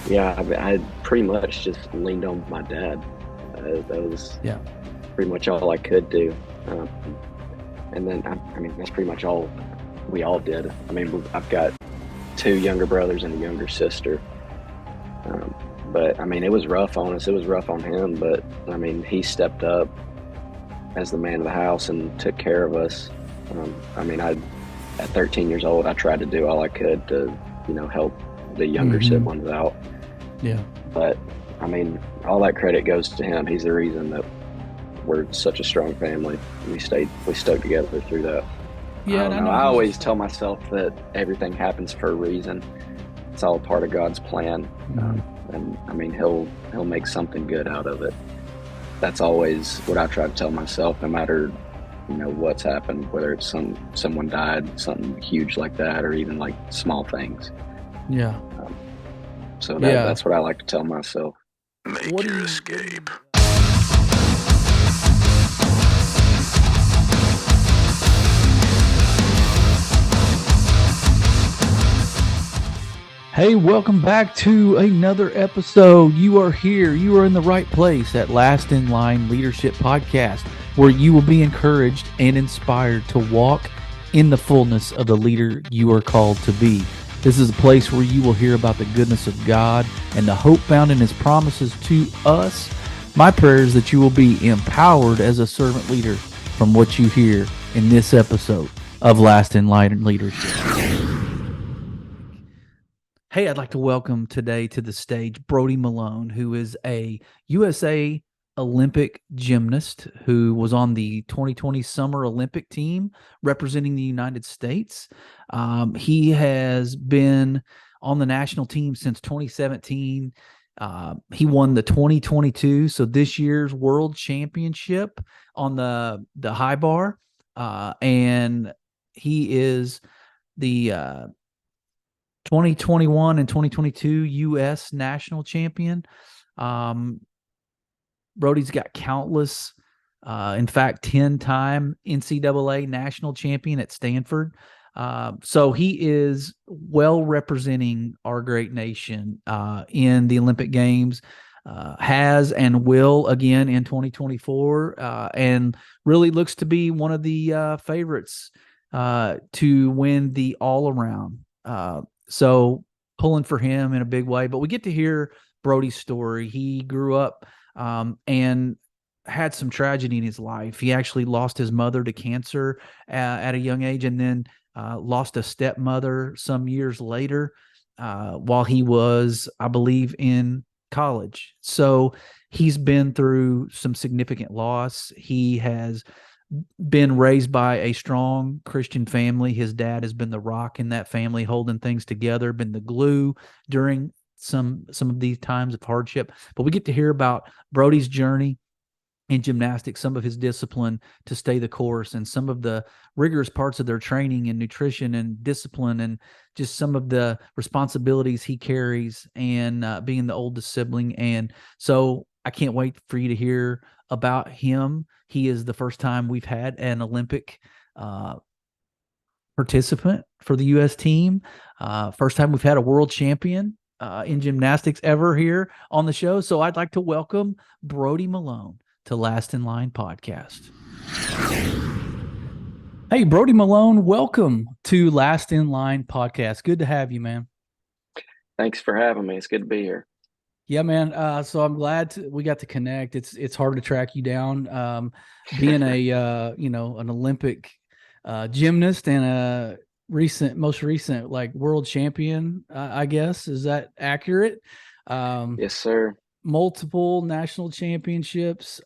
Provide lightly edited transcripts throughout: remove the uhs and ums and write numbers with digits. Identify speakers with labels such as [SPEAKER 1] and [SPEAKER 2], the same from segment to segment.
[SPEAKER 1] Yeah, I pretty much just leaned on my dad. That was
[SPEAKER 2] Yeah.
[SPEAKER 1] pretty much all I could do. Um, and then, I mean, that's pretty much all we all did. I mean, I've got two younger brothers and a younger sister. But I mean, it was rough on us. It was rough on him. But I mean, he stepped up as the man of the house and took care of us. I mean, at 13 years old, I tried to do all I could to, help the younger
[SPEAKER 2] Hmm.
[SPEAKER 1] siblings out.
[SPEAKER 2] Yeah.
[SPEAKER 1] But I mean, all that credit goes to him. He's the reason that we're such a strong family. We stuck together through that. I
[SPEAKER 2] Yeah. And
[SPEAKER 1] don't
[SPEAKER 2] I
[SPEAKER 1] know.
[SPEAKER 2] know
[SPEAKER 1] I always
[SPEAKER 2] he's,
[SPEAKER 1] tell myself that everything happens for a reason. It's all part of God's plan.
[SPEAKER 2] Mhm.
[SPEAKER 1] And I mean, he'll make something good out of it. That's always what I try to tell myself, no matter, what's happened, whether it's someone died, something huge like that, or even like small things.
[SPEAKER 2] Yeah.
[SPEAKER 1] Um, so
[SPEAKER 2] Yeah.
[SPEAKER 1] that's what I like to tell myself.
[SPEAKER 2] Make your escape. Hey, welcome back to another episode. You are here. You are in the right place at Last in Line Leadership Podcast, where you will be encouraged and inspired to walk in the fullness of the leader you are called to be. This is a place where you will hear about the goodness of God and the hope found in His promises to us. My prayer is that you will be empowered as a servant leader from what you hear in this episode of Last in Line Leadership. Hey, I'd like to welcome today to the stage Brody Malone, who is a USA Olympic gymnast who was on the 2020 Summer Olympic team representing the United States. He has been on the national team since 2017. He won the 2022, so this year's World Championship on the high bar, and he is the 2021 and 2022 U.S. national champion. Um, Brody's got countless, in fact, 10-time NCAA national champion at Stanford. So he is well representing our great nation in the Olympic Games. Has and will again in 2024, and really looks to be one of the favorites to win the all around. So pulling for him in a big way. But we get to hear Brody's story. He grew up and had some tragedy in his life. He actually lost his mother to cancer at a young age, and then lost a stepmother some years later while he was, I believe, in college. So he's been through some significant loss. He has been raised by a strong Christian family. His dad has been the rock in that family, holding things together, been the glue during some of these times of hardship. But we get to hear about Brody's journey in gymnastics, some of his discipline to stay the course, and some of the rigorous parts of their training and nutrition and discipline, and just some of the responsibilities he carries, and being the oldest sibling. And so I can't wait for you to hear about him. He is the first time we've had an Olympic participant for the U.S. team. First time we've had a world champion in gymnastics ever here on the show. So I'd like to welcome Brody Malone to Last in Line Podcast. Hey, Brody Malone, welcome to Last in Line Podcast. Good to have you, man.
[SPEAKER 1] Thanks for having me. It's good to be here.
[SPEAKER 2] Yeah, man. So I'm glad we got to connect. It's hard to track you down. Being a an Olympic gymnast and a most recent like world champion, I guess. Is that accurate?
[SPEAKER 1] Yes, sir.
[SPEAKER 2] Multiple national championships.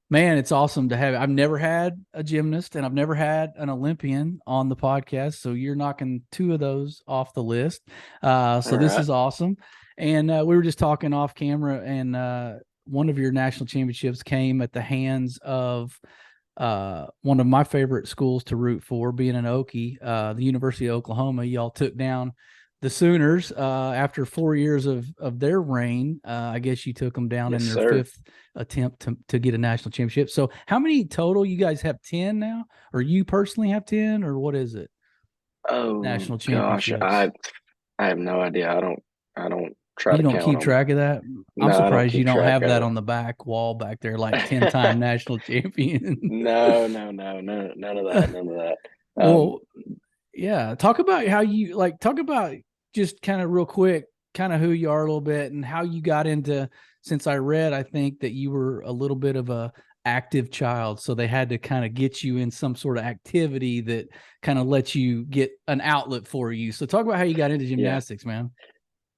[SPEAKER 2] Man, it's awesome to have. I've never had a gymnast and I've never had an Olympian on the podcast. So you're knocking two of those off the list. So
[SPEAKER 1] All
[SPEAKER 2] this
[SPEAKER 1] right.
[SPEAKER 2] is awesome. And we were just talking off camera, and one of your national championships came at the hands of one of my favorite schools to root for, being an Okie, the University of Oklahoma. Y'all took down the Sooners after 4 years of their reign. I guess you took them down
[SPEAKER 1] Yes,
[SPEAKER 2] in their
[SPEAKER 1] sir.
[SPEAKER 2] fifth attempt to get a national championship. So how many total? You guys have 10 now, or you personally have 10, or what is it?
[SPEAKER 1] Oh
[SPEAKER 2] National
[SPEAKER 1] gosh,
[SPEAKER 2] championships.
[SPEAKER 1] I have no idea. I don't try
[SPEAKER 2] You
[SPEAKER 1] to
[SPEAKER 2] don't
[SPEAKER 1] count
[SPEAKER 2] keep
[SPEAKER 1] them.
[SPEAKER 2] track of that? I'm
[SPEAKER 1] No, I don't
[SPEAKER 2] surprised you
[SPEAKER 1] keep
[SPEAKER 2] don't
[SPEAKER 1] track
[SPEAKER 2] have
[SPEAKER 1] of
[SPEAKER 2] that
[SPEAKER 1] it.
[SPEAKER 2] on the back wall back there, like 10-time national champion.
[SPEAKER 1] No, no, no, no, none of that, none of that. Um,
[SPEAKER 2] Well, yeah. Talk about how you talk about just kind of real quick, kind of who you are a little bit and how you got into, since I read, I think that you were a little bit of a active child. So they had to kind of get you in some sort of activity that kind of lets you get an outlet for you. So talk about how you got into
[SPEAKER 1] yeah,
[SPEAKER 2] gymnastics, man.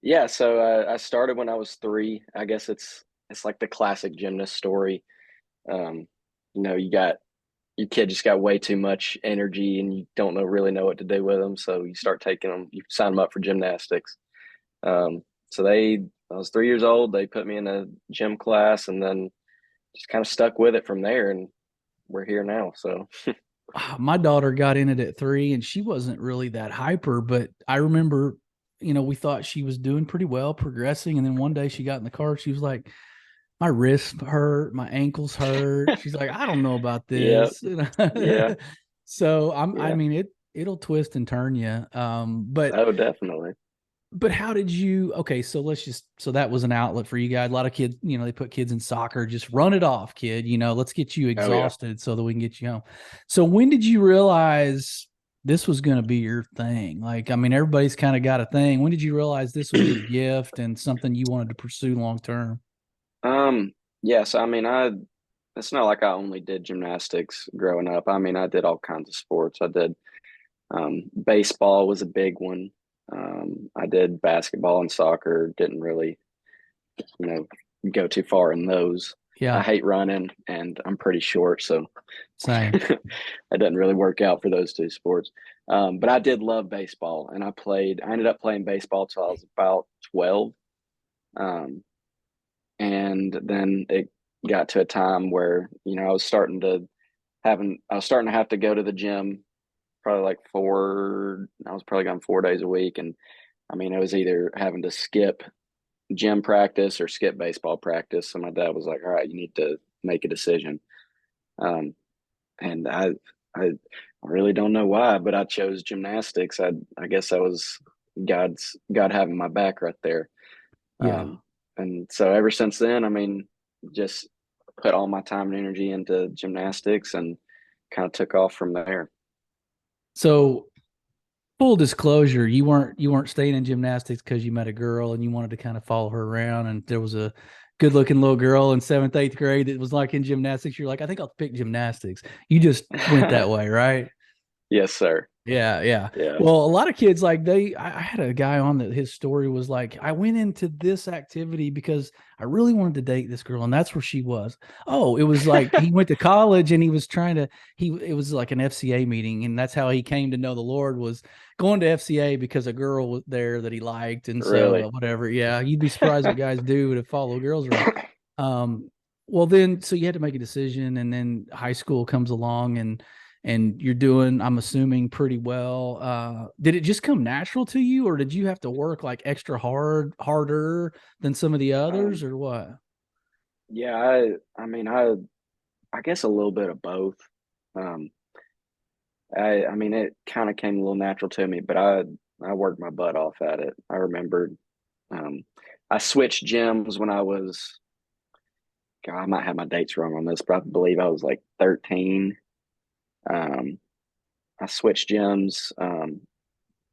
[SPEAKER 1] yeah. So I started when I was 3. I guess it's like the classic gymnast story. Um, you got your kid just got way too much energy and you don't really know what to do with them. So you start taking them, you sign them up for gymnastics. Um, so I was 3 years old. They put me in a gym class and then just kind of stuck with it from there. And we're here now. So
[SPEAKER 2] My daughter got in it at 3 and she wasn't really that hyper, but I remember, we thought she was doing pretty well, progressing. And then one day she got in the car. She was like, my wrist hurt, my ankles hurt. She's like, I don't know about
[SPEAKER 1] yeah,
[SPEAKER 2] this.
[SPEAKER 1] yeah,
[SPEAKER 2] So I
[SPEAKER 1] yeah.
[SPEAKER 2] mean, it'll twist and turn you. But
[SPEAKER 1] Oh, definitely.
[SPEAKER 2] how did you, okay, so so that was an outlet for you guys. A lot of kids, they put kids in soccer, just run it off, kid, let's get you
[SPEAKER 1] Oh, yeah.
[SPEAKER 2] exhausted so that we can get you home. So when did you realize this was going to be your thing? Like, I mean, everybody's kind of got a thing. When did you realize this would be a gift and something you wanted to pursue long term?
[SPEAKER 1] Yes, I mean, it's not like I only did gymnastics growing up. I mean, I did all kinds of sports. I did, baseball was a big one. I did basketball and soccer, didn't really, you know, go too far in those. I
[SPEAKER 2] Yeah,
[SPEAKER 1] hate running and I'm pretty short, so
[SPEAKER 2] same.
[SPEAKER 1] it doesn't really work out for those two sports. But I did love baseball and I ended up playing baseball till I was about 12. Um, and then it got to a time where I was starting to have to go to the gym probably like I was probably going 4 days a week. And I mean, it was either having to skip gym practice or skip baseball practice. So my dad was like, all right, you need to make a decision. Um, and I really don't know why, but I chose gymnastics. I guess that was God having my back right there.
[SPEAKER 2] Yeah.
[SPEAKER 1] And so ever since then, I mean, just put all my time and energy into gymnastics and kind of took off from there.
[SPEAKER 2] So full disclosure, you weren't staying in gymnastics because you met a girl and you wanted to kind of follow her around, and there was a good looking little girl in 7th, 8th grade that was like in gymnastics. You're like, I think I'll pick gymnastics. You just went that way, right?
[SPEAKER 1] Yes, sir.
[SPEAKER 2] Yeah, yeah.
[SPEAKER 1] Yeah.
[SPEAKER 2] Well, a lot of kids I had a guy on that his story was like, I went into this activity because I really wanted to date this girl, and that's where she was. Oh, it was like he went to college and he was trying to it was like an FCA meeting, and that's how he came to know the Lord, was going to FCA because a girl was there that he liked, and so
[SPEAKER 1] Really.
[SPEAKER 2] whatever. Yeah, you'd be surprised what guys do to follow girls around. Um, well, then so you had to make a decision, and then high school comes along, and you're doing, I'm assuming, pretty well. Did it just come natural to you, or did you have to work like extra harder than some of the others,
[SPEAKER 1] Um,
[SPEAKER 2] or what?
[SPEAKER 1] yeah, I mean, I guess a little bit of both. Um, I mean, it kind of came a little natural to me, but I worked my butt off at it. I remembered, um, I switched gyms when I was, God, I might have my dates wrong on this, but I believe I was like 13. Um, I switched gyms,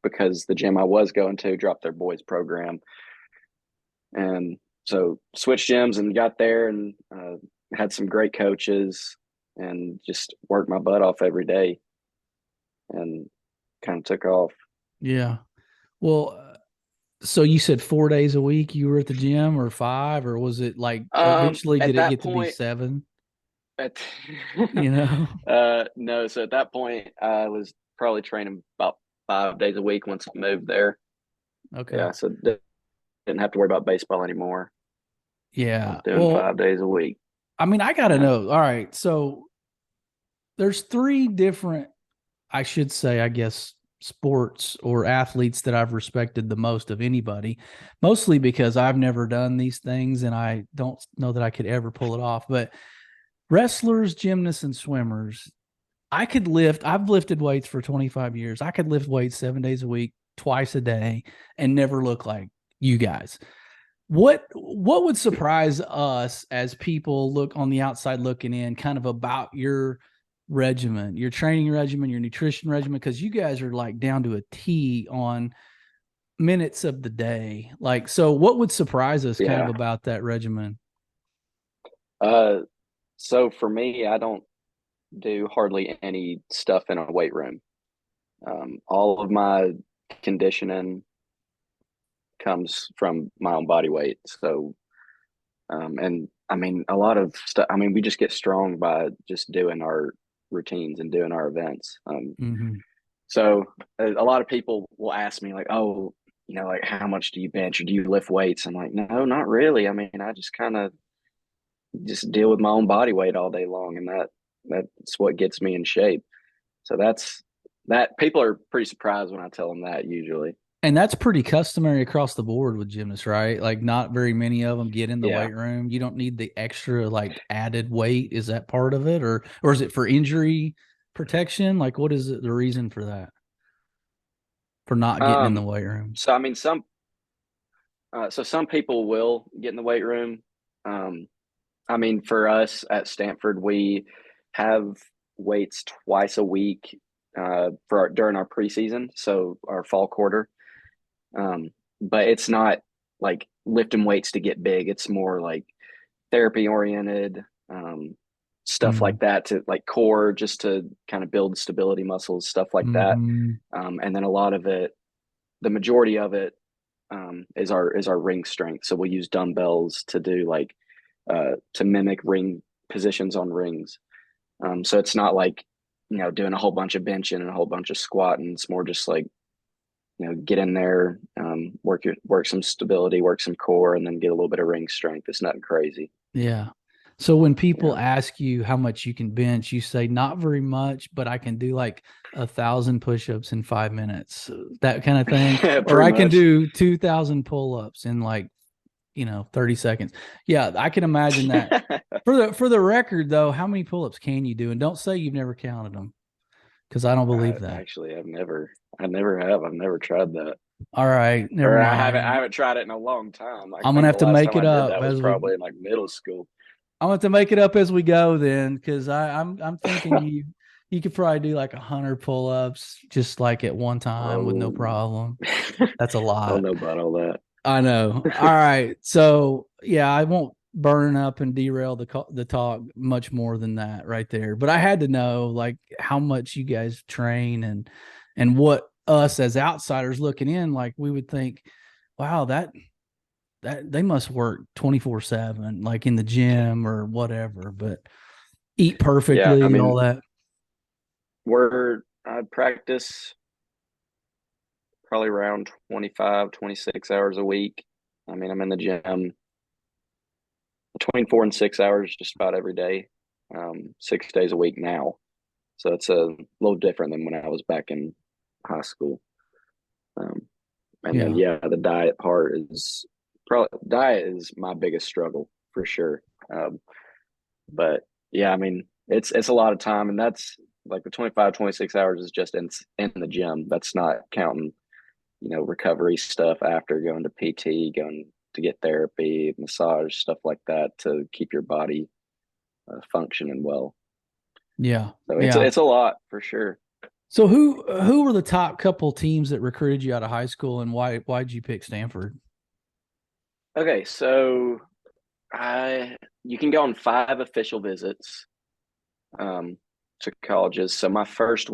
[SPEAKER 1] because the gym I was going to dropped their boys program. And so switched gyms and got there and had some great coaches and just worked my butt off every day and kind of took off.
[SPEAKER 2] Yeah. Well, so you said 4 days a week you were at the gym, or five, or was it like eventually
[SPEAKER 1] At
[SPEAKER 2] did it
[SPEAKER 1] that
[SPEAKER 2] get to be
[SPEAKER 1] point,
[SPEAKER 2] seven?
[SPEAKER 1] at
[SPEAKER 2] You know?
[SPEAKER 1] no, so at that point, I was probably training about 5 days a week once I moved there.
[SPEAKER 2] Okay.
[SPEAKER 1] Yeah, so didn't have to worry about baseball anymore. I was
[SPEAKER 2] Yeah.
[SPEAKER 1] doing
[SPEAKER 2] Well,
[SPEAKER 1] 5 days a week.
[SPEAKER 2] I mean, I gotta
[SPEAKER 1] Yeah.
[SPEAKER 2] know. All right. So there's three different, I should say, I guess, sports or athletes that I've respected the most of anybody, mostly because I've never done these things and I don't know that I could ever pull it off. But wrestlers, gymnasts, and swimmers, I've lifted weights for 25 years. I could lift weights 7 days a week, twice a day, and never look like you guys. What would surprise us as people look on the outside looking in, kind of about your regimen, your training regimen, your nutrition regimen? Because you guys are like down to a T on minutes of the day. Like, so what would surprise us kind of
[SPEAKER 1] Yeah.
[SPEAKER 2] about that regimen?
[SPEAKER 1] Uh, so for me, I don't do hardly any stuff in a weight room. All of my conditioning comes from my own body weight. So, and I mean, a lot of stuff, I mean, we just get strong by just doing our routines and doing our events.
[SPEAKER 2] Mm-hmm.
[SPEAKER 1] So a lot of people will ask me like, oh, like how much do you bench or do you lift weights? I'm like, no, not really. I mean, I just kind of just deal with my own body weight all day long, and that's what gets me in shape. So that people are pretty surprised when I tell them that usually.
[SPEAKER 2] And that's pretty customary across the board with gymnasts, right? Like not very many of them get in the
[SPEAKER 1] Yeah.
[SPEAKER 2] weight room. You don't need the extra like added weight. Is that part of it, or is it for injury protection? Like what is the reason for that? For not getting in the
[SPEAKER 1] Um,
[SPEAKER 2] weight room?
[SPEAKER 1] so I mean, some people will get in the weight room. Um, I mean, for us at Stanford, we have weights twice a week during our preseason, so our fall quarter. Um, but it's not like lifting weights to get big. It's more like therapy oriented, stuff
[SPEAKER 2] Mm-hmm.
[SPEAKER 1] like that to like core, just to kind of build stability muscles, stuff like that.
[SPEAKER 2] Mm-hmm.
[SPEAKER 1] And then a lot of it, the majority of it, is our ring strength. So we'll use dumbbells to do like to mimic ring positions on rings. So it's not like doing a whole bunch of benching and a whole bunch of squatting. It's more just like get in there, work some stability, work some core, and then get a little bit of ring strength. It's nothing crazy.
[SPEAKER 2] Yeah. So when people
[SPEAKER 1] Yeah.
[SPEAKER 2] ask you how much you can bench, you say not very much, but I can do like 1,000 push-ups in 5 minutes, that kind of thing, or
[SPEAKER 1] Pretty
[SPEAKER 2] I can
[SPEAKER 1] much.
[SPEAKER 2] do 2,000 pull-ups in like 30 seconds. Yeah, I can imagine that. For the record though, how many pull-ups can you do? And don't say you've never counted them because I don't
[SPEAKER 1] I
[SPEAKER 2] believe that.
[SPEAKER 1] actually I've never tried that.
[SPEAKER 2] All right, never
[SPEAKER 1] Or I
[SPEAKER 2] mind.
[SPEAKER 1] haven't tried it in a long time. I
[SPEAKER 2] I'm gonna
[SPEAKER 1] think the
[SPEAKER 2] have to
[SPEAKER 1] last
[SPEAKER 2] make
[SPEAKER 1] time
[SPEAKER 2] it
[SPEAKER 1] I did
[SPEAKER 2] up
[SPEAKER 1] that was
[SPEAKER 2] as we
[SPEAKER 1] probably in like middle school.
[SPEAKER 2] I'm gonna have to make it up as we go then, because I'm thinking you could probably do like 100 pull-ups just like at one time with no
[SPEAKER 1] Oh,
[SPEAKER 2] problem.
[SPEAKER 1] I
[SPEAKER 2] That's a
[SPEAKER 1] don't
[SPEAKER 2] lot.
[SPEAKER 1] know about all that.
[SPEAKER 2] I know. All right. So yeah, I won't burn up and derail the talk much more than that right there. But I had to know like how much you guys train and what us as outsiders looking in, like we would think, wow, that they must work 24/7, like in the gym or whatever, but eat
[SPEAKER 1] Yeah, I
[SPEAKER 2] perfectly, all
[SPEAKER 1] mean,
[SPEAKER 2] that.
[SPEAKER 1] I practice probably around 25, 26 hours a week. I mean, I'm in the gym between 4 and 6 hours just about every day, 6 days a week now. So it's a little different than when I was back in high school. Um, and then
[SPEAKER 2] Yeah.
[SPEAKER 1] yeah, the diet is my biggest struggle for sure. But yeah, I mean, it's a lot of time, and that's like the 25, 26 hours is just in the gym. That's not counting, recovery stuff after going to PT, going to get therapy, massage, stuff like that to keep your body functioning well.
[SPEAKER 2] Yeah.
[SPEAKER 1] So it's
[SPEAKER 2] Yeah.
[SPEAKER 1] it's a lot for sure.
[SPEAKER 2] So who were the top couple teams that recruited you out of high school, and why'd you pick Stanford?
[SPEAKER 1] Okay, so I you can go on 5 official visits um, to colleges. So my 5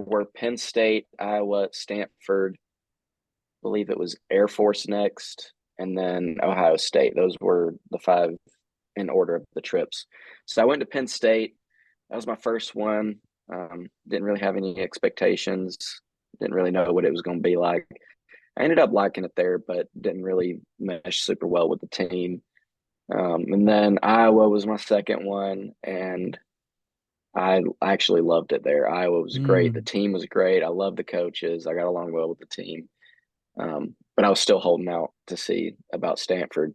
[SPEAKER 1] were Penn State, Iowa, Stanford, believe it was Air Force next, and then Ohio State. Those were the 5 in order of the trips. So I went to Penn State. That was my first one. Didn't really have any expectations. Didn't really know what it was going to be like. I ended up liking it there, but didn't really mesh super well with the team. And then Iowa was my second one, and I actually loved it there. Iowa was great. The
[SPEAKER 2] Mm,
[SPEAKER 1] team was great. I loved the coaches. I got along well with the team. But I was still holding out to see about Stanford.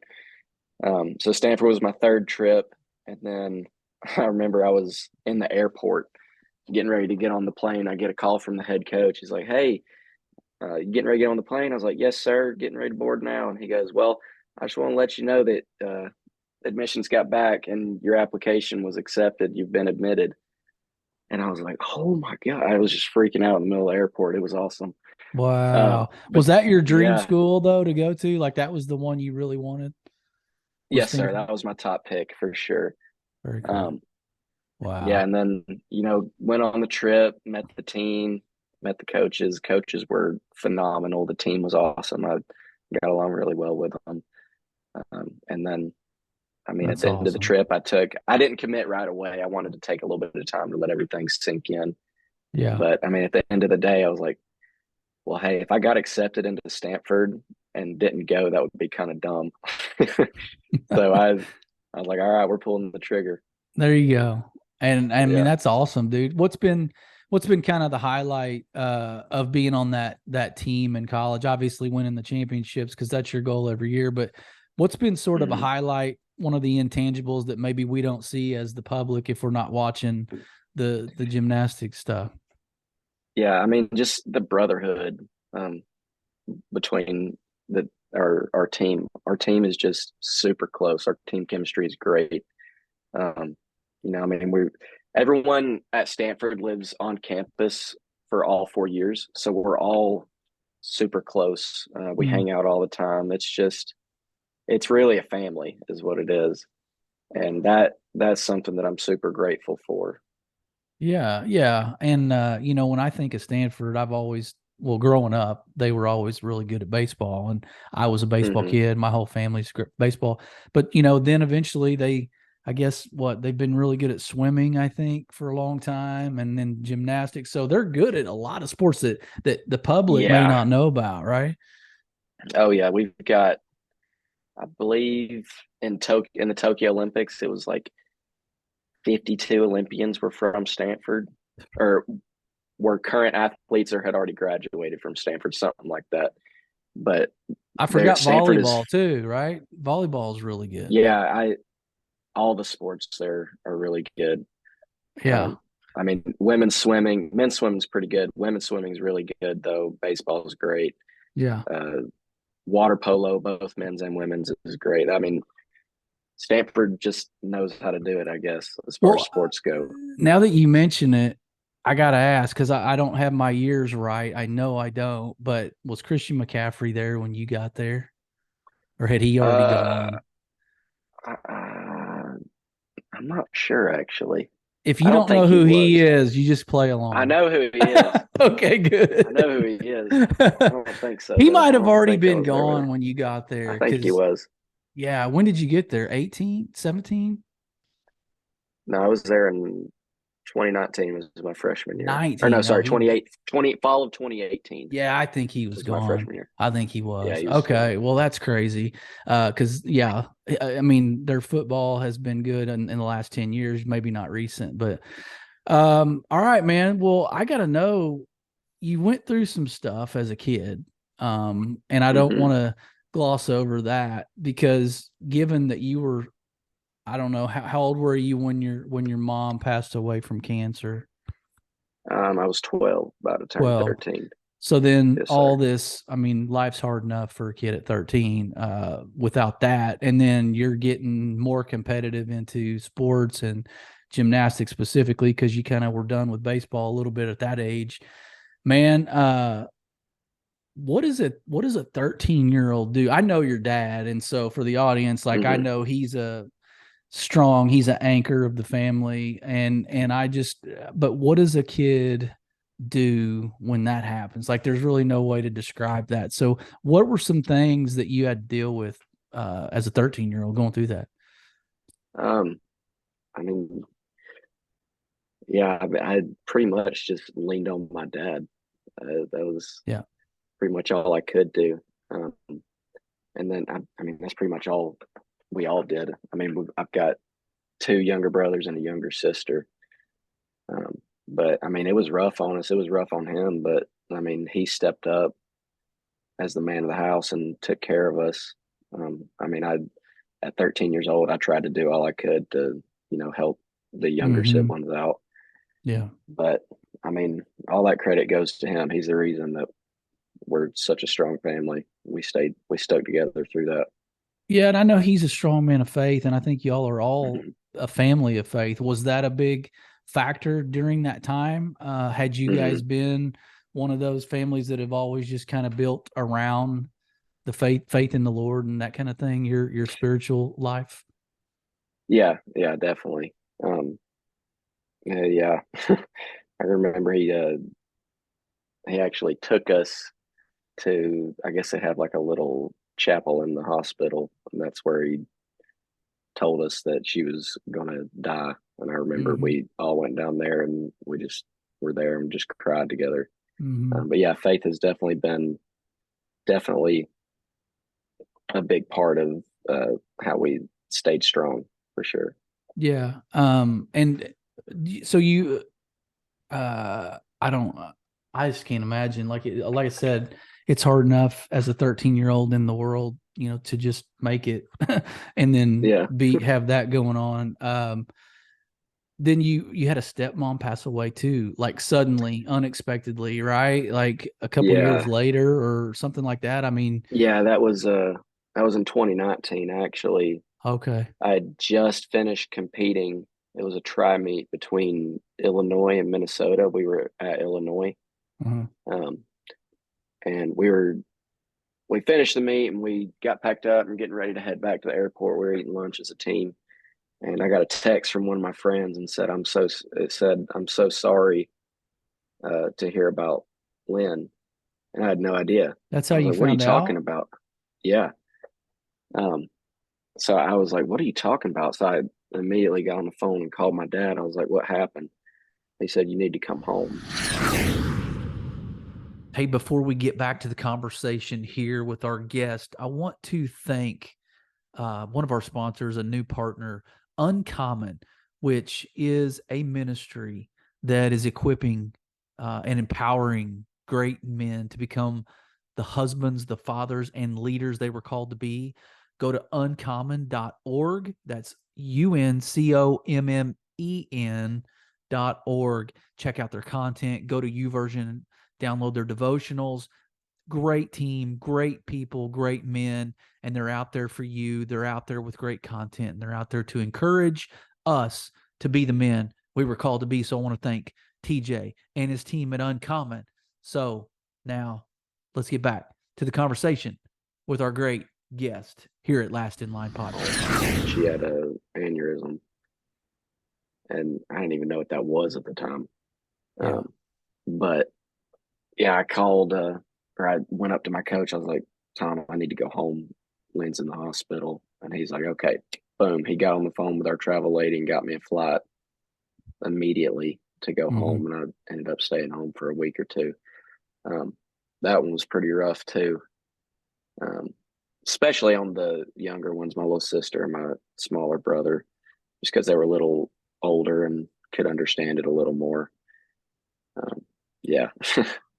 [SPEAKER 1] So Stanford was my third trip, and then I remember I was in the airport getting ready to get on the plane. I get a call from the head coach. He's like, "Hey, You getting ready to get on the plane?" I was like, "Yes, sir. Getting ready to board now." And he goes, "Well, I just want to let you know that admissions got back and your application was accepted. You've been admitted." And I was like, "Oh my God." I was just freaking out in the middle of the airport. It was awesome.
[SPEAKER 2] Wow.
[SPEAKER 1] But
[SPEAKER 2] Was that your dream
[SPEAKER 1] yeah,
[SPEAKER 2] school though to go to? Like that was the one you really wanted? Was
[SPEAKER 1] yes, sir.
[SPEAKER 2] Stanford?
[SPEAKER 1] That was my top pick for sure.
[SPEAKER 2] Very cool.
[SPEAKER 1] Um, yeah,
[SPEAKER 2] Wow.
[SPEAKER 1] and then went on the trip, met the team, met the coaches. Coaches were phenomenal. The team was awesome. I got along really well with them. And then, I mean, at
[SPEAKER 2] That's
[SPEAKER 1] the end of the
[SPEAKER 2] awesome.
[SPEAKER 1] trip, I didn't commit right away. I wanted to take a little bit of time to let everything sink in.
[SPEAKER 2] Yeah.
[SPEAKER 1] But I mean, at the end of the day, I was like, well, hey, if I got accepted into Stanford and didn't go, that would be kind of dumb. So I was like, all right, we're pulling the trigger.
[SPEAKER 2] There you go. And I mean
[SPEAKER 1] Yeah.
[SPEAKER 2] that's awesome, dude. What's been kind of the highlight of being on that team in college? Obviously winning the championships because that's your goal every year, but what's been sort of a
[SPEAKER 1] Mhm.
[SPEAKER 2] highlight, one of the intangibles that maybe we don't see as the public if we're not watching the gymnastics stuff?
[SPEAKER 1] Yeah. I mean, just the brotherhood um, between our team. Our team is just super close. Our team chemistry is great. Um, I mean, everyone at Stanford lives on campus for all 4 years, so we're all super close. We
[SPEAKER 2] Mm.
[SPEAKER 1] hang out all the time. It's really a family, is what it is, and that's something that I'm super grateful for.
[SPEAKER 2] Yeah, yeah. And when I think of Stanford, I've always well, growing up, they were always really good at baseball, and I was a baseball
[SPEAKER 1] Hmm.
[SPEAKER 2] kid. My whole family's baseball. But then eventually I guess they've been really good at swimming, I think, for a long time, and then gymnastics. So they're good at a lot of sports that the public may
[SPEAKER 1] Yeah.
[SPEAKER 2] not know about, right?
[SPEAKER 1] Oh yeah. We've got, I believe, in the Tokyo Olympics, it was like 52 Olympians were from Stanford, or were current athletes or had already graduated from Stanford, something like that. But
[SPEAKER 2] I
[SPEAKER 1] there,
[SPEAKER 2] forgot
[SPEAKER 1] Stanford is,
[SPEAKER 2] volleyball too, right? Volleyball is really good.
[SPEAKER 1] yeah, all the sports there are really good.
[SPEAKER 2] Yeah,
[SPEAKER 1] Um, I mean, men's swimming is pretty good. Women's swimming is really good, though. Baseball is great.
[SPEAKER 2] yeah.
[SPEAKER 1] Uh, Water polo, both men's and women's, is great. I mean, Stanford just knows how to do it, I guess, as far as
[SPEAKER 2] Well,
[SPEAKER 1] sports go.
[SPEAKER 2] now that you mention it, I gotta ask because I don't have my years right. I know I don't, but was Christian McCaffrey there when you got there, or had he already
[SPEAKER 1] Uh,
[SPEAKER 2] gone?
[SPEAKER 1] I'm not sure, actually.
[SPEAKER 2] If
[SPEAKER 1] I
[SPEAKER 2] you
[SPEAKER 1] don't
[SPEAKER 2] don't know
[SPEAKER 1] think he
[SPEAKER 2] who he
[SPEAKER 1] was.
[SPEAKER 2] is, you just play
[SPEAKER 1] I
[SPEAKER 2] along.
[SPEAKER 1] know who he is.
[SPEAKER 2] Okay,
[SPEAKER 1] I
[SPEAKER 2] good.
[SPEAKER 1] know who he is. I don't think so,
[SPEAKER 2] He
[SPEAKER 1] though.
[SPEAKER 2] might
[SPEAKER 1] I
[SPEAKER 2] have
[SPEAKER 1] don't
[SPEAKER 2] already
[SPEAKER 1] think I
[SPEAKER 2] been
[SPEAKER 1] was there with him.
[SPEAKER 2] gone when you got
[SPEAKER 1] I
[SPEAKER 2] there
[SPEAKER 1] think he
[SPEAKER 2] because,
[SPEAKER 1] was.
[SPEAKER 2] yeah, when did you get there? 18, 17,
[SPEAKER 1] No, I was there in 2019 was my freshman year. Or no,
[SPEAKER 2] 19? No,
[SPEAKER 1] sorry,
[SPEAKER 2] he was.
[SPEAKER 1] 20 fall of 2018
[SPEAKER 2] Yeah, I think he was
[SPEAKER 1] was my
[SPEAKER 2] gone.
[SPEAKER 1] freshman year.
[SPEAKER 2] I think he
[SPEAKER 1] Yeah,
[SPEAKER 2] was.
[SPEAKER 1] he was
[SPEAKER 2] Okay,
[SPEAKER 1] gone.
[SPEAKER 2] well that's crazy. Because yeah, I mean their football has been good in the last 10 years, maybe not recent, but all right, man. Well, I gotta know you went through some stuff as a kid. And I don't
[SPEAKER 1] Hmm.
[SPEAKER 2] want to gloss over that because given that you were, I don't know, how old were you when your mom passed away from cancer?
[SPEAKER 1] I was 12, about to turn
[SPEAKER 2] 12.
[SPEAKER 1] 13.
[SPEAKER 2] So then
[SPEAKER 1] Yes,
[SPEAKER 2] all
[SPEAKER 1] sir.
[SPEAKER 2] this, I mean, life's hard enough for a kid at 13 without that. And then you're getting more competitive into sports and gymnastics specifically because you kind of were done with baseball a little bit at that age. Man, what does a 13-year-old do? I know your dad. And so for the audience, like I
[SPEAKER 1] Hmm.
[SPEAKER 2] know he's he's an anchor of the family. And I just, but what does a kid do when that happens? Like there's really no way to describe that. So what were some things that you had to deal with as a 13-year-old going through that?
[SPEAKER 1] Um, I mean, yeah, I pretty much just leaned on my dad. That was
[SPEAKER 2] Yeah.
[SPEAKER 1] pretty much all I could do. Um, and then, I mean, that's pretty much all we all did. I mean, I've got two younger brothers and a younger sister. Um, but I mean, it was rough on us. It was rough on him. But I mean, he stepped up as the man of the house and took care of us. I mean, at 13 years old, I tried to do all I could to, help the younger
[SPEAKER 2] Mm-hmm.
[SPEAKER 1] siblings out.
[SPEAKER 2] Yeah.
[SPEAKER 1] But I mean, all that credit goes to him. He's the reason that we're such a strong family. We stuck together through that.
[SPEAKER 2] Yeah, and I know he's a strong man of faith, and I think y'all are all
[SPEAKER 1] Mm-hmm.
[SPEAKER 2] a family of faith. Was that a big factor during that time? Had you guys
[SPEAKER 1] Mm-hmm.
[SPEAKER 2] been one of those families that have always just kind of built around the faith in the Lord and that kind of thing, your spiritual life?
[SPEAKER 1] Yeah, yeah, definitely. Yeah, I remember he actually took us to, I guess they have like a little chapel in the hospital, and that's where he told us that she was gonna die. And I remember
[SPEAKER 2] Mm-hmm.
[SPEAKER 1] we all went down there and we just were there and just cried together.
[SPEAKER 2] Mm-hmm.
[SPEAKER 1] But yeah, faith has definitely been definitely a big part of how we stayed strong for sure.
[SPEAKER 2] Yeah. And so you, I don't, I just can't imagine. Like I said, it's hard enough as a 13-year-old in the world, to just make it, and then
[SPEAKER 1] Yeah,
[SPEAKER 2] have that going on. Then you had a stepmom pass away too, like suddenly, unexpectedly, right? Like a couple years
[SPEAKER 1] yeah,
[SPEAKER 2] later or something like that. I mean,
[SPEAKER 1] yeah. That was in 2019. Actually,
[SPEAKER 2] okay.
[SPEAKER 1] I had just finished competing. It was a tri meet between Illinois and Minnesota. We were at Illinois,
[SPEAKER 2] Uh-huh.
[SPEAKER 1] um, and we finished the meet and we got packed up and getting ready to head back to the airport. We were eating lunch as a team, and I got a text from one of my friends and said, I'm so sorry to hear about Lynn," and I had no idea.
[SPEAKER 2] That's how
[SPEAKER 1] I was
[SPEAKER 2] you
[SPEAKER 1] like, "What are you
[SPEAKER 2] found
[SPEAKER 1] talking
[SPEAKER 2] out?
[SPEAKER 1] about?" Yeah. Um, so I was like, "What are you talking about?" So I immediately got on the phone and called my dad. I was like, "What happened?" He said, "You need to come home."
[SPEAKER 2] Hey, before we get back to the conversation here with our guest, I want to thank one of our sponsors, a new partner, Uncommon, which is a ministry that is equipping and empowering great men to become the husbands, the fathers, and leaders they were called to be. Go to uncommon.org. That's UNCOMMEN.org. Check out their content. Go to YouVersion, download their devotionals. Great team, great people, great men, and they're out there for you. They're out there with great content, and they're out there to encourage us to be the men we were called to be. So I want to thank TJ and his team at Uncommon. So now let's get back to the conversation with our great guest here at Last in Line Podcast.
[SPEAKER 1] She had a aneurysm, and I didn't even know what that was at the time.
[SPEAKER 2] Yeah.
[SPEAKER 1] But yeah, I called or I went up to my coach. I was like, "Tom, I need to go home. Lynn's in the hospital." And he's like, "Okay." Boom. He got on the phone with our travel lady and got me a flight immediately to go
[SPEAKER 2] Mm-hmm.
[SPEAKER 1] home. And I ended up staying home for a week or two. Um, that one was pretty rough too. Um, Especially on the younger ones, my little sister and my smaller brother, just because they were a little older and could understand it a little more. Um, yeah,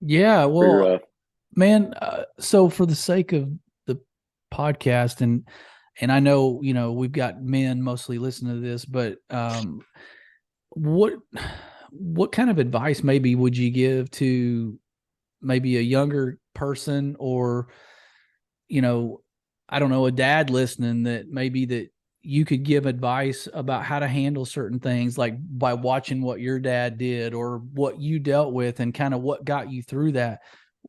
[SPEAKER 2] Yeah.
[SPEAKER 1] pretty
[SPEAKER 2] Well,
[SPEAKER 1] rough.
[SPEAKER 2] man, so for the sake of the podcast, and I know, we've got men mostly listening to this, but what what kind of advice maybe would you give to maybe a younger person, or you know I don't know, a dad listening, that maybe that you could give advice about how to handle certain things, like by watching what your dad did or what you dealt with and kind of what got you through that?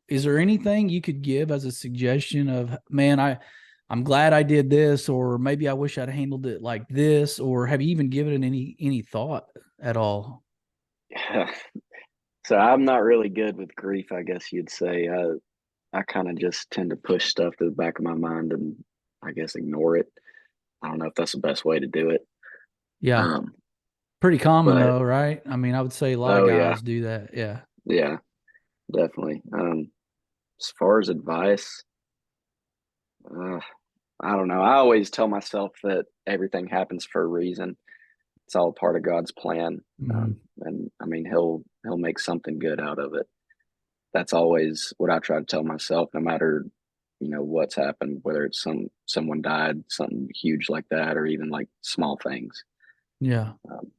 [SPEAKER 2] Is there anything you could give as a suggestion of, man, I'm glad I did this, or maybe I wish I'd handled it like this, or have you even given it any thought at all?
[SPEAKER 1] So I'm not really good with grief, I guess you'd say. I kind of just tend to push stuff to the back of my mind and I guess ignore it. I don't know if that's the best way to do it.
[SPEAKER 2] Yeah.
[SPEAKER 1] Um,
[SPEAKER 2] Pretty common
[SPEAKER 1] but
[SPEAKER 2] though, right? I mean, I would say a lot of
[SPEAKER 1] oh yeah,
[SPEAKER 2] guys do that. Yeah.
[SPEAKER 1] yeah, definitely. As far as advice, uh, I don't know. I always tell myself that everything happens for a reason. It's all part of God's plan.
[SPEAKER 2] Mm-hmm.
[SPEAKER 1] And I mean, he'll make something good out of it. That's always what I try to tell myself, no matter what's happened, whether it's someone died, something huge like that, or even like small things.
[SPEAKER 2] Yeah.
[SPEAKER 1] Um,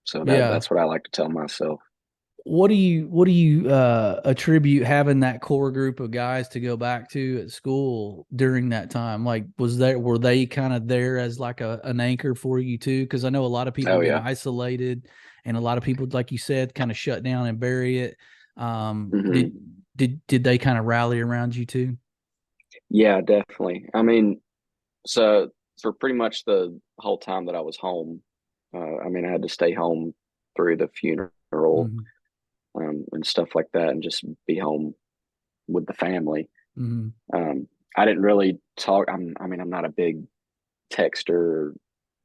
[SPEAKER 1] so
[SPEAKER 2] Yeah.
[SPEAKER 1] that's what I like to tell myself.
[SPEAKER 2] what do you attribute having that core group of guys to go back to at school during that time? Like, were they kind of there as like an anchor for you too? Because I know a lot of people
[SPEAKER 1] Oh
[SPEAKER 2] get
[SPEAKER 1] yeah.
[SPEAKER 2] isolated, and a lot of people, like you said, kind of shut down and bury it.
[SPEAKER 1] Hmm.
[SPEAKER 2] Did they kind of rally around you too?
[SPEAKER 1] Yeah, definitely. I mean, so for pretty much the whole time that I was home, I mean, I had to stay home through the funeral,
[SPEAKER 2] Hmm.
[SPEAKER 1] and stuff like that, and just be home with the family.
[SPEAKER 2] Hmm.
[SPEAKER 1] Um, I didn't really talk. I mean, I'm not a big texter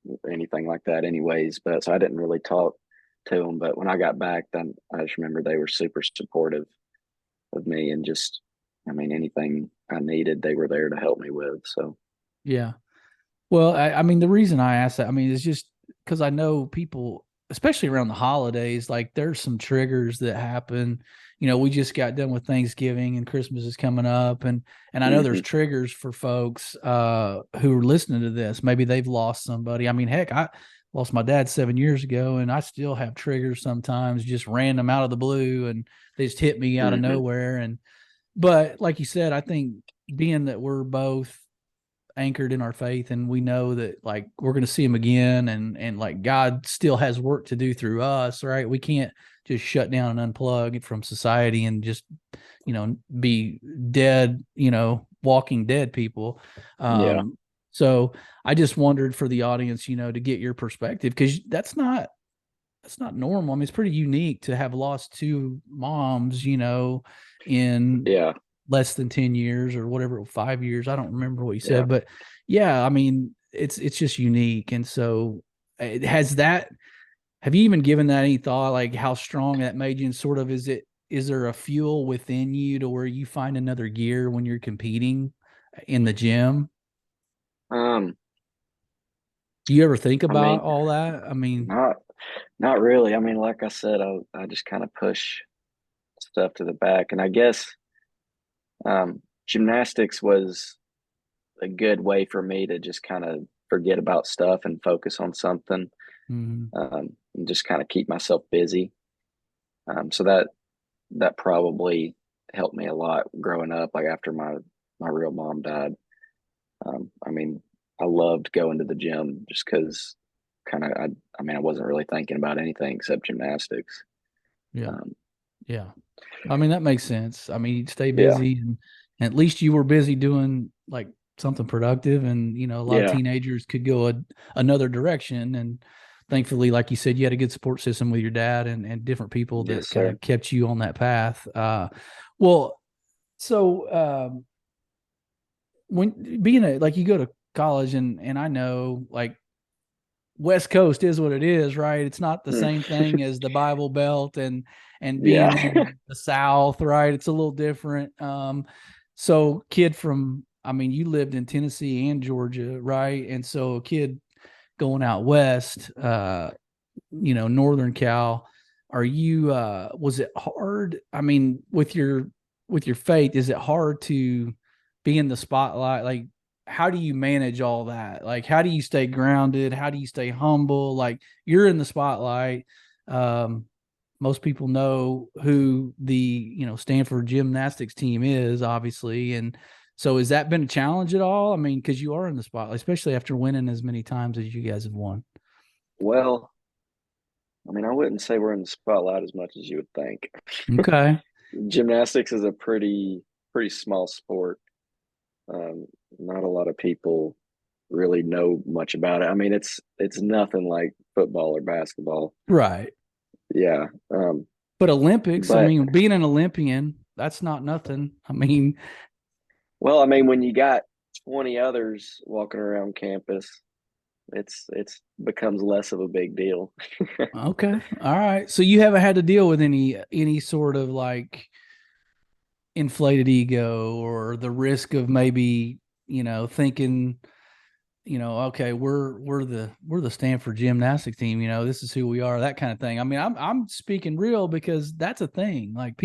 [SPEAKER 1] or anything like that, anyways. But so I didn't really talk to them. But when I got back, then I just remember they were super supportive of me, and just, I mean, anything I needed, they were there to help me with. So
[SPEAKER 2] Yeah. Well, I mean, the reason I asked that, I mean, is just because I know people, especially around the holidays, like there's some triggers that happen. We just got done with Thanksgiving and Christmas is coming up, and I know there's
[SPEAKER 1] hmm
[SPEAKER 2] triggers for folks who are listening to this. Maybe they've lost somebody. I mean, heck, I lost my dad 7 years ago, and I still have triggers sometimes, just random out of the blue, and they just hit me out of
[SPEAKER 1] hmm
[SPEAKER 2] nowhere. But like you said, I think being that we're both anchored in our faith and we know that like we're going to see him again, and like God still has work to do through us, right? We can't just shut down and unplug from society and just be dead, walking dead people.
[SPEAKER 1] yeah,
[SPEAKER 2] So I just wondered for the audience, to get your perspective, because that's not normal. I mean, it's pretty unique to have lost two moms, in
[SPEAKER 1] yeah,
[SPEAKER 2] less than 10 years or whatever, 5 years. I don't remember what you
[SPEAKER 1] yeah.
[SPEAKER 2] said, but yeah, I mean, it's just unique. And so have you even given that any thought, like how strong that made you? And sort of, is there a fuel within you to where you find another gear when you're competing in the gym?
[SPEAKER 1] Um,
[SPEAKER 2] Do you ever think
[SPEAKER 1] I
[SPEAKER 2] about
[SPEAKER 1] mean,
[SPEAKER 2] all that? I mean,
[SPEAKER 1] not not really. I mean, like I said, I just kind of push stuff to the back, and I guess gymnastics was a good way for me to just kind of forget about stuff and focus on something,
[SPEAKER 2] mhm,
[SPEAKER 1] and just kind of keep myself busy. So that probably helped me a lot growing up. Like after my real mom died, I mean, I loved going to the gym just because kind of I mean, I wasn't really thinking about anything except gymnastics.
[SPEAKER 2] yeah,
[SPEAKER 1] Um,
[SPEAKER 2] yeah. I mean, that makes sense. I mean, you'd stay
[SPEAKER 1] yeah,
[SPEAKER 2] busy, and at least you were busy doing like something productive. And, a lot of
[SPEAKER 1] yeah,
[SPEAKER 2] teenagers could go another direction. And thankfully, like you said, you had a good support system with your dad and different people
[SPEAKER 1] yes,
[SPEAKER 2] that kind
[SPEAKER 1] sir.
[SPEAKER 2] of kept you on that path. Well, so when being like you go to college, and I know like West Coast is what it is, right? It's not the
[SPEAKER 1] Mm.
[SPEAKER 2] same thing as the Bible Belt and being
[SPEAKER 1] Yeah.
[SPEAKER 2] in the South, right? It's a little different. So kid from, I mean, you lived in Tennessee and Georgia, right? And so a kid going out west, Northern Cal, was it hard? I mean, with your faith, is it hard to be in the spotlight? Like, how do you manage all that? Like, how do you stay grounded? How do you stay humble? Like, you're in the spotlight. Um, Most people know who the Stanford gymnastics team is, obviously. And so has that been a challenge at all? I mean, because you are in the spotlight, especially after winning as many times as you guys have won.
[SPEAKER 1] Well, I mean, I wouldn't say we're in the spotlight as much as you would think.
[SPEAKER 2] Okay.
[SPEAKER 1] Gymnastics is a pretty small sport. Um, Not a lot of people really know much about it. I mean, it's nothing like football or basketball.
[SPEAKER 2] Right.
[SPEAKER 1] Yeah.
[SPEAKER 2] But Olympics, I
[SPEAKER 1] But
[SPEAKER 2] mean, being an Olympian, that's not nothing. I mean,
[SPEAKER 1] well, I mean, when you got 20 others walking around campus, it's becomes less of a big deal.
[SPEAKER 2] okay. All right. So you haven't had to deal with any sort of like inflated ego or the risk of maybe, thinking, okay, we're the Stanford gymnastics team, this is who we are, that kind of thing. I mean, I'm speaking real because that's a thing. Like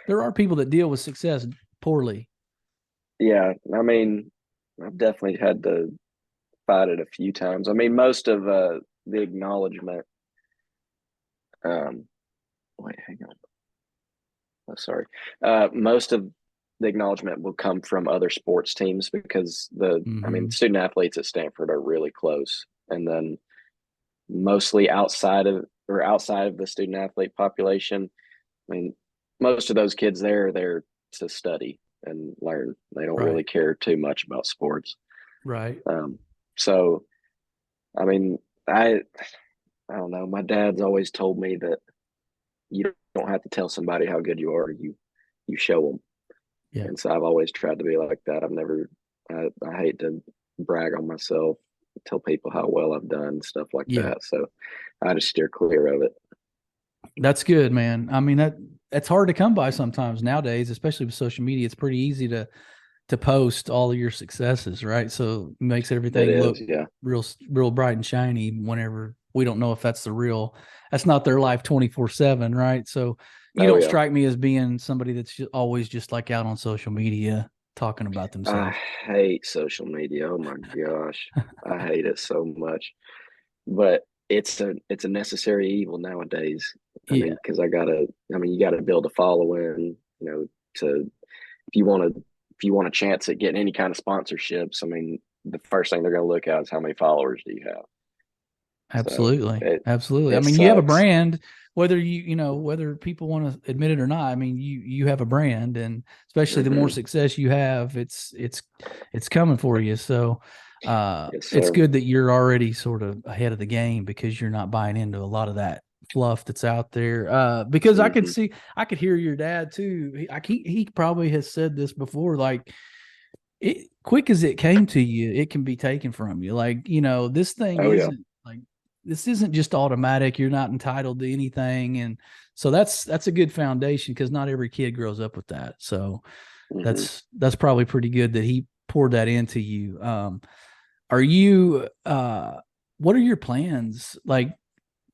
[SPEAKER 2] there are people that deal with success poorly.
[SPEAKER 1] Yeah, I mean, I've definitely had to fight it a few times. I mean, most of the acknowledgement, um, wait, hang on. Oh, sorry. Most of the acknowledgement will come from other sports teams because I mean,
[SPEAKER 2] Mm-hmm.
[SPEAKER 1] student athletes at Stanford are really close. And then mostly outside of the student athlete population, I mean, most of those kids there are there to study and learn. They don't
[SPEAKER 2] Right.
[SPEAKER 1] really care too much about sports.
[SPEAKER 2] Right.
[SPEAKER 1] Um, so, I mean, I don't know. My dad's always told me that you don't have to tell somebody how good you are. You show them.
[SPEAKER 2] Yeah.
[SPEAKER 1] And so I've always tried to be like that. I hate to brag on myself, tell people how well I've done, stuff like
[SPEAKER 2] Yeah.
[SPEAKER 1] that. So I just steer clear of it.
[SPEAKER 2] That's good, man. I mean, that's hard to come by sometimes nowadays, especially with social media. It's pretty easy to post all of your successes, right? So it makes
[SPEAKER 1] It
[SPEAKER 2] everything look
[SPEAKER 1] is, yeah.
[SPEAKER 2] real bright and shiny whenever we don't know if that's not their life 24/7, right? So you
[SPEAKER 1] Oh,
[SPEAKER 2] don't
[SPEAKER 1] yeah.
[SPEAKER 2] strike me as being somebody that's always just like out on social media talking about
[SPEAKER 1] I
[SPEAKER 2] themselves.
[SPEAKER 1] hate social media. Oh my gosh. I hate it so much. But it's a necessary evil nowadays. I
[SPEAKER 2] Yeah,
[SPEAKER 1] mean, because I mean, you gotta build a following, to if you want a chance at getting any kind of sponsorships, I mean, the first thing they're gonna look at is how many followers do you have. So
[SPEAKER 2] absolutely.
[SPEAKER 1] it
[SPEAKER 2] Absolutely. I
[SPEAKER 1] it
[SPEAKER 2] mean, you have a
[SPEAKER 1] sucks.
[SPEAKER 2] brand, whether whether people want to admit it or not. I mean, you have a brand, and especially the more
[SPEAKER 1] Hmm.
[SPEAKER 2] success you have, it's coming for you. So
[SPEAKER 1] Yes,
[SPEAKER 2] it's
[SPEAKER 1] sir.
[SPEAKER 2] good that you're already sort of ahead of the game because you're not buying into a lot of that fluff that's out there. Because
[SPEAKER 1] Hmm.
[SPEAKER 2] I could hear your dad too. He probably has said this before, like it quick as it came to you, it can be taken from you. Like, this thing
[SPEAKER 1] Oh yeah.
[SPEAKER 2] isn't like this isn't just automatic. You're not entitled to anything. And so that's a good foundation because not every kid grows up with that. So
[SPEAKER 1] Hmm.
[SPEAKER 2] that's probably pretty good that he poured that into you. Are you what are your plans like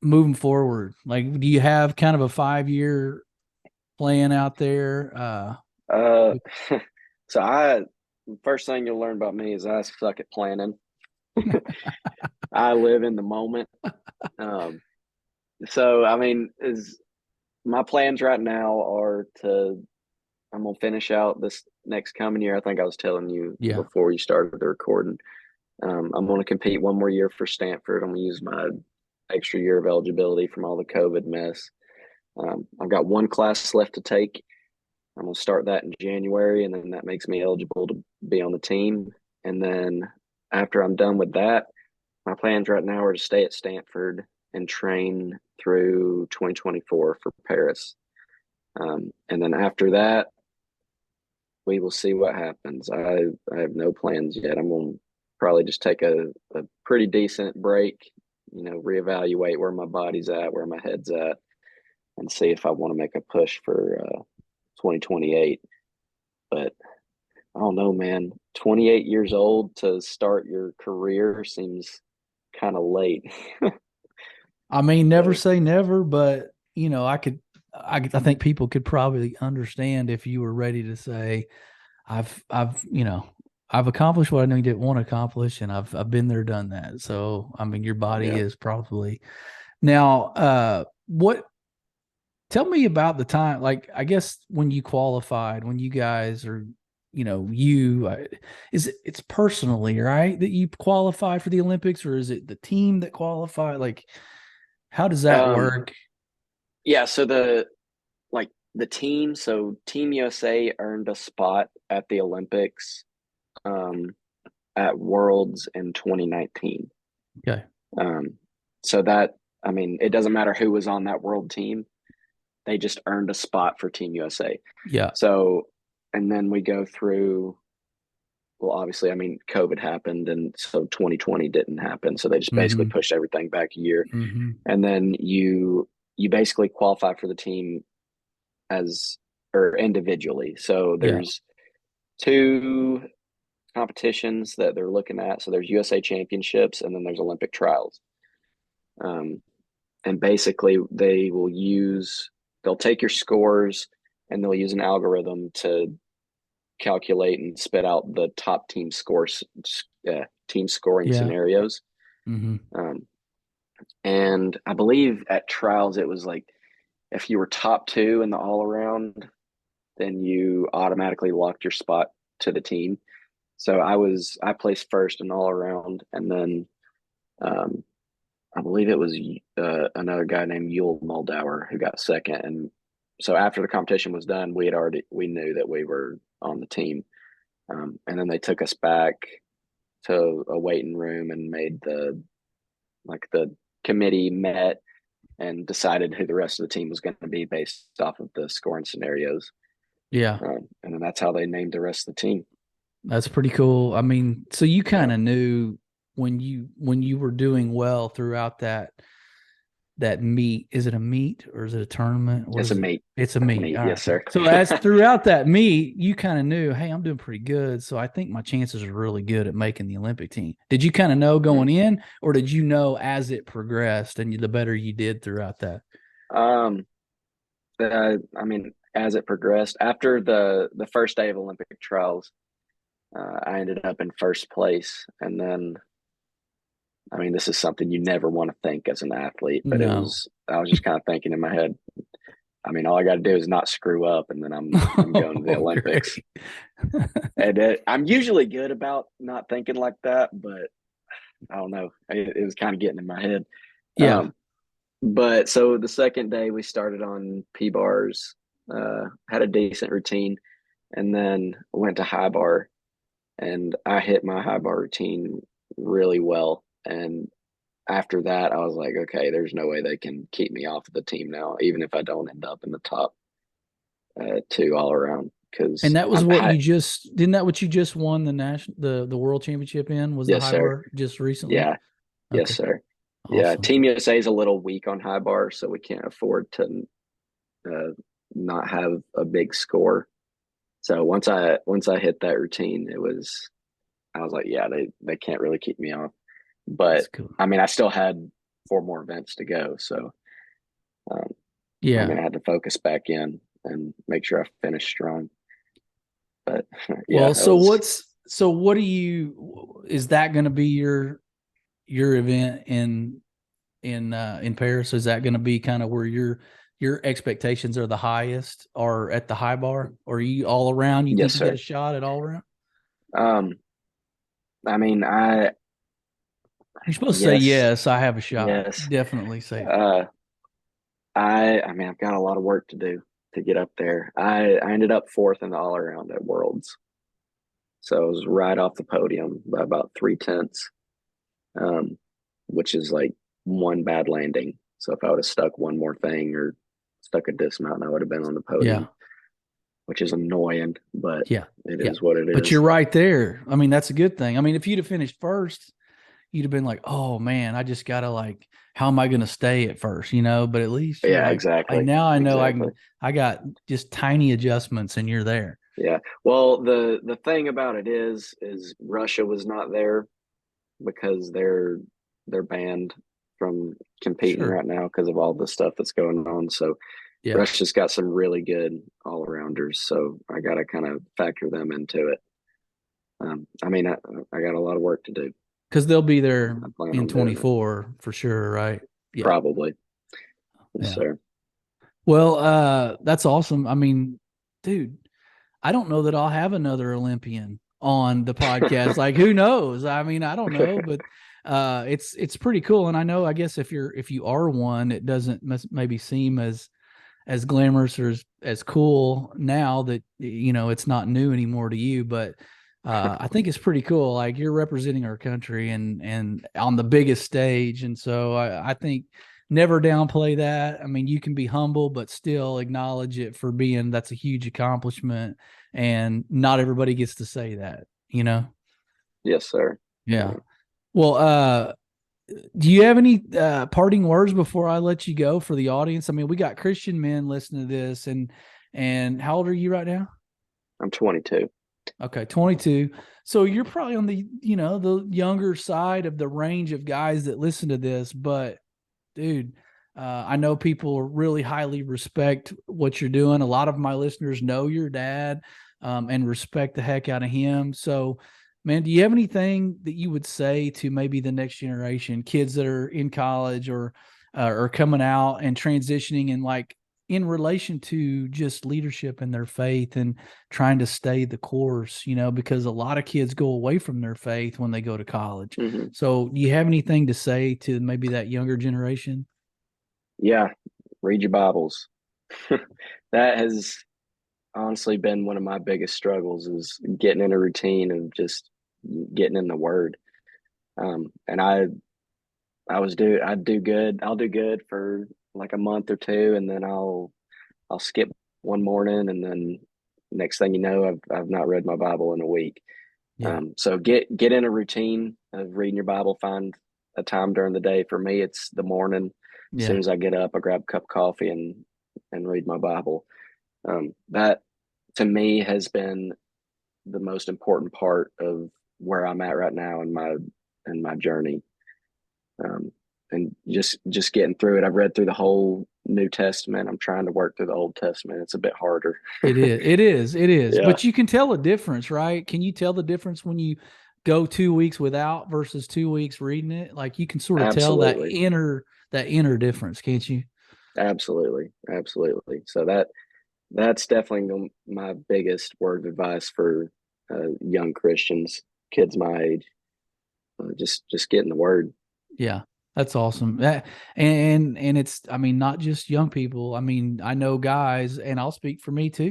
[SPEAKER 2] moving forward? Like, do you have kind of a 5-year plan out there?
[SPEAKER 1] Uh, so first thing you'll learn about me is I suck at planning. I live in the moment. Um, so I mean, is my plans right now are to I'm gonna finish out this next coming year. I think I was telling you
[SPEAKER 2] Yeah.
[SPEAKER 1] before you started the recording. I'm gonna compete one more year for Stanford. I'm gonna use my extra year of eligibility from all the COVID mess. I've got one class left to take. I'm gonna start that in January, and then that makes me eligible to be on the team. And then after I'm done with that, my plans right now are to stay at Stanford and train through 2024 for Paris. And then after that, we will see what happens. I have no plans yet. I'm gonna probably just take a pretty decent break, reevaluate where my body's at, where my head's at, and see if I want to make a push for 2028. But I don't know, man. 28 years old to start your career seems kind of late.
[SPEAKER 2] I mean, never
[SPEAKER 1] So,
[SPEAKER 2] say never, but I think people could probably understand if you were ready to say, I've accomplished what I need to want to accomplish, and I've been there, done that. So, I mean, your body
[SPEAKER 1] yeah.
[SPEAKER 2] is probably now. What? Tell me about the time. Like, I guess when you qualified, when you guys are, it's personally right that you qualified for the Olympics, or is it the team that qualified? Like, how does that
[SPEAKER 1] Um,
[SPEAKER 2] work?
[SPEAKER 1] yeah, so the team, so Team USA earned a spot at the Olympics um at Worlds in 2019.
[SPEAKER 2] Okay.
[SPEAKER 1] Um so that I mean, it doesn't matter who was on that world team. They just earned a spot for Team USA.
[SPEAKER 2] Yeah.
[SPEAKER 1] So and then we go through well, obviously, I mean, COVID happened, and so 2020 didn't happen. So they just basically
[SPEAKER 2] Mm-hmm.
[SPEAKER 1] pushed everything back a year,
[SPEAKER 2] Mm-hmm.
[SPEAKER 1] and then you basically qualify for the team as or individually. So
[SPEAKER 2] Yeah.
[SPEAKER 1] there's two competitions that they're looking at. So there's USA Championships, and then there's Olympic trials. Um, and basically, they'll take your scores, and they'll use an algorithm to calculate and spit out the top team scoring
[SPEAKER 2] Yeah.
[SPEAKER 1] scenarios.
[SPEAKER 2] Mm-hmm.
[SPEAKER 1] Um, and I believe at trials it was like if you were top two in the all around, then you automatically locked your spot to the team. So I placed first in all around, and then um, I believe it was another guy named Yule Moldauer who got second. And so after the competition was done, we knew that we were on the team. And then they took us back to a waiting room and made the committee met and decided who the rest of the team was going to be based off of the scoring scenarios.
[SPEAKER 2] Yeah.
[SPEAKER 1] And then that's how they named the rest of the team.
[SPEAKER 2] That's pretty cool. I mean, so you kind of knew when you were doing well throughout that meet. Is it a meet or is it a tournament?
[SPEAKER 1] It's a meet.
[SPEAKER 2] It's a meet.
[SPEAKER 1] Yes, right. Sir.
[SPEAKER 2] So as throughout that meet, you kind of knew, hey, I'm doing pretty good. So I think my chances are really good at making the Olympic team. Did you kind of know going in, or did you know as it progressed and the better you did throughout that?
[SPEAKER 1] I mean, as it progressed, after the first day of Olympic trials, I ended up in first place. And then, I mean, this is something you never want to think as an athlete, but I was just kind of thinking in my head, I mean, all I got to do is not screw up, and then I'm going to the Olympics. And I'm usually good about not thinking like that, but I don't know. It was kind of getting in my head.
[SPEAKER 2] Yeah.
[SPEAKER 1] But so the second day we started on P bars, had a decent routine, and then went to high bar, and I hit my high bar routine really well. And after that, I was like, okay, there's no way they can keep me off of the team now, even if I don't end up in the top two all around.
[SPEAKER 2] And that was what you just won the world championship in? Was
[SPEAKER 1] yes,
[SPEAKER 2] the high
[SPEAKER 1] sir.
[SPEAKER 2] bar just recently?
[SPEAKER 1] Yeah. Okay. Yes, sir. Awesome. Yeah. Team USA is a little weak on high bar, so we can't afford to not have a big score. So once I hit that routine, I was like, yeah, they can't really keep me off. But cool. I mean, I still had 4 more events to go, so
[SPEAKER 2] yeah,
[SPEAKER 1] I mean, I had to focus back in and make sure I finished strong. But yeah,
[SPEAKER 2] well, so what do you? Is that going to be your event in Paris? Is that going to be kind of where your expectations are the highest, or at the high bar, or are you all around? You think you get a shot at all around?
[SPEAKER 1] I mean,
[SPEAKER 2] you're supposed to say yes. I have a shot.
[SPEAKER 1] Yes,
[SPEAKER 2] definitely say.
[SPEAKER 1] I mean, I've got a lot of work to do to get up there. I ended up 4th in the all around at Worlds, so I was right off the podium by about 0.3, which is like one bad landing. So if I would have stuck one more thing or stuck a dismount, I would have been on the podium. Yeah. Which is annoying, but it is what it is.
[SPEAKER 2] But you're right there. I mean, that's a good thing. I mean, if you'd have finished first, you'd have been like, oh man, I just gotta how am I gonna stay at first? But at least
[SPEAKER 1] exactly.
[SPEAKER 2] Now I know I got just tiny adjustments and you're there.
[SPEAKER 1] Yeah. Well, the thing about it is Russia was not there because they're banned from competing right now because of all the stuff that's going on. So Russia's got some really good all arounders, so I got to kind of factor them into it. I mean, I got a lot of work to do
[SPEAKER 2] because they'll be there in 24 for sure, right?
[SPEAKER 1] Yeah. Probably. Yes, sir.
[SPEAKER 2] Well, that's awesome. I mean, dude, I don't know that I'll have another Olympian on the podcast. Like, who knows? I mean, I don't know, but it's pretty cool. And I know, I guess if you are one, it doesn't maybe seem as glamorous or as cool now that it's not new anymore to you, but I think it's pretty cool. Like, you're representing our country and on the biggest stage, and so I think never downplay that. I mean, you can be humble, but still acknowledge it for that's a huge accomplishment, and not everybody gets to say that.
[SPEAKER 1] Yes, sir.
[SPEAKER 2] Yeah. Well, do you have any parting words before I let you go for the audience? I mean, we got Christian men listening to this, and how old are you right now?
[SPEAKER 1] I'm 22.
[SPEAKER 2] Okay, 22. So you're probably on the the younger side of the range of guys that listen to this. But dude, I know people really highly respect what you're doing. A lot of my listeners know your dad and respect the heck out of him. So, man, do you have anything that you would say to maybe the next generation, kids that are in college or coming out and transitioning and in relation to just leadership in their faith and trying to stay the course, because a lot of kids go away from their faith when they go to college.
[SPEAKER 1] Mm-hmm.
[SPEAKER 2] So do you have anything to say to maybe that younger generation?
[SPEAKER 1] Yeah, read your Bibles. That has honestly been one of my biggest struggles, is getting in a routine of just getting in the Word. And I'd do good. I'll do good for like a month or two, and then I'll skip one morning, and then next thing you know, I've not read my Bible in a week.
[SPEAKER 2] Yeah.
[SPEAKER 1] So get in a routine of reading your Bible. Find a time during the day. For me, it's the morning. As soon
[SPEAKER 2] Yeah.
[SPEAKER 1] as I get up, I grab a cup of coffee and read my Bible. That to me has been the most important part of where I'm at right now in my journey. Um, and just getting through it. I've read through the whole New Testament. I'm trying to work through the Old Testament. It's a bit harder.
[SPEAKER 2] It is. It is. It is.
[SPEAKER 1] Yeah,
[SPEAKER 2] But you can tell a difference, right? Can you tell the difference when you go 2 weeks without versus 2 weeks reading it? Like you can sort of tell
[SPEAKER 1] absolutely,
[SPEAKER 2] that inner difference, can't you?
[SPEAKER 1] absolutely, absolutely. So that's definitely my biggest word of advice for young Christians, kids my age. Just getting the word.
[SPEAKER 2] Yeah. That's awesome. And it's, I mean, not just young people. I mean, I know guys, and I'll speak for me too.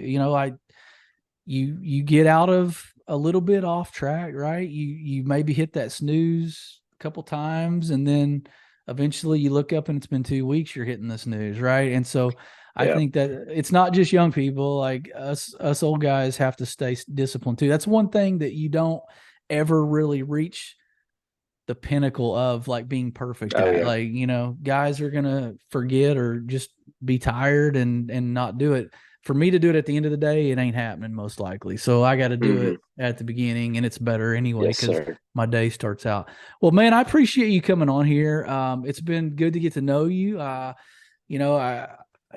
[SPEAKER 2] You get out of a little bit off track, right? You maybe hit that snooze a couple times, and then eventually you look up and it's been 2 weeks, you're hitting the snooze, right? And so I
[SPEAKER 1] Yeah.
[SPEAKER 2] think that it's not just young people, like us old guys have to stay disciplined too. That's one thing that you don't ever really reach the pinnacle of, like, being perfect
[SPEAKER 1] Oh
[SPEAKER 2] at.
[SPEAKER 1] yeah.
[SPEAKER 2] Like, guys are gonna forget or just be tired and not do it. For me to do it at the end of the day, it ain't happening most likely. So I got to do
[SPEAKER 1] Hmm.
[SPEAKER 2] it at the beginning, and it's better anyway
[SPEAKER 1] Yes,
[SPEAKER 2] because
[SPEAKER 1] sir.
[SPEAKER 2] my day starts out. Well, man, I appreciate you coming on here. It's been good to get to know you.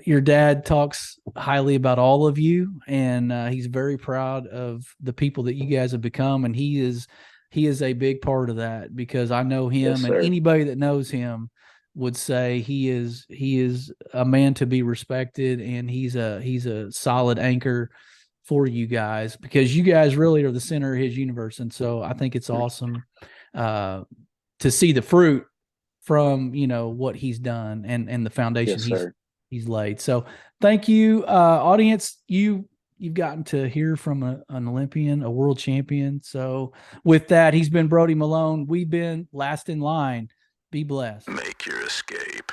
[SPEAKER 2] Your dad talks highly about all of you, and he's very proud of the people that you guys have become, and he is a big part of that, because I know
[SPEAKER 1] Yes,
[SPEAKER 2] him, and
[SPEAKER 1] sir.
[SPEAKER 2] anybody that knows him would say he is a man to be respected, and he's a solid anchor for you guys, because you guys really are the center of his universe. And so I think it's awesome to see the fruit from what he's done, and the foundation
[SPEAKER 1] Yes, sir.
[SPEAKER 2] he's laid. So thank you, audience. You've gotten to hear from an Olympian, a world champion. So with that, he's been Brody Malone. We've been Last in Line. Be blessed.
[SPEAKER 3] Make your escape.